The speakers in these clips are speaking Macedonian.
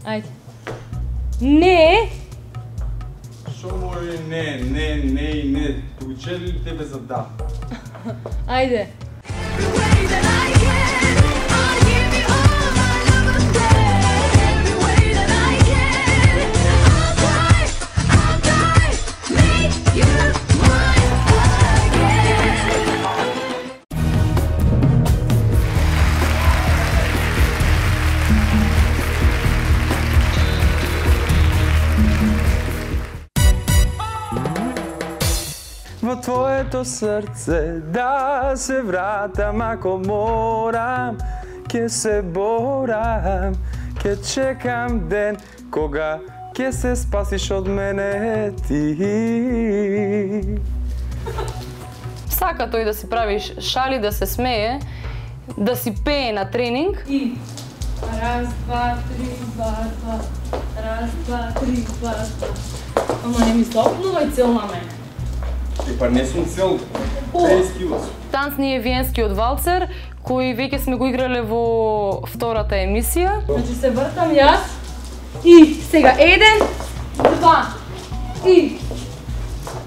Ајде. Не! Шо може не, поучели ли тебе за да? Ајде. Во твоето срце да се вратам ако морам, ке се борам, ке чекам ден кога ке се спасиш од мене ти. Сака тој да си правиш шали, да се смее, да си пее на тренинг. И раз, два, три, два, два. Раз, два, три, два, два. Ама не ми се опнувај цел на мене. Па не сум цел 50 килос. Танц ни е виенскиот валцер, кој веќе сме го играле во втората емисија. Значи се вртам јас. И сега 1, 2. И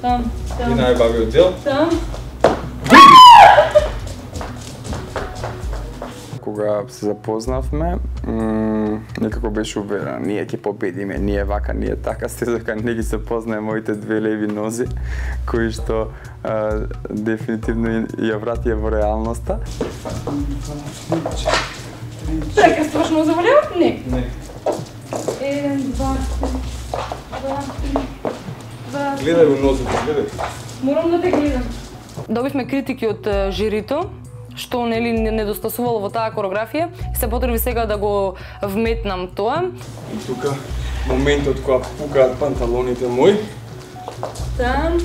там. И најбавиот дел. Там. Кога се запознавме, некако беше уверен, ние ќе победиме, ние вака, ние така, дека не ги се познае моите две леви нози, кои што дефинитивно ја вратија во реалноста. Прекрстваш нозе во лево? Не. Не. 1, 2, 3. Гледај го нозите, гледај. Морам да те гледам. Добивме критики од жирито, што нели недостасувало во таа кореографија и се потреби сега да го вметнам тоа. И тука моментот кога пукаат панталоните мои. Там.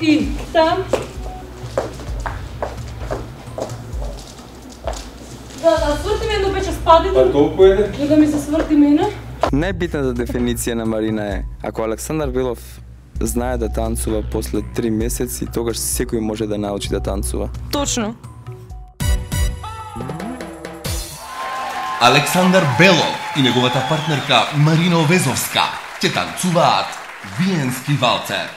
И там. Да свртим едно пече спадите. Па толку е. За да ми се сврти мене. Најбитната дефиниција на Марина е, ако Александар Белов знае да танцува после 3 месеци, тогаш секој може да научи да танцува. Точно. Александар Белов и неговата партнерка Марина Овезовска ќе танцуваат виенски валцер.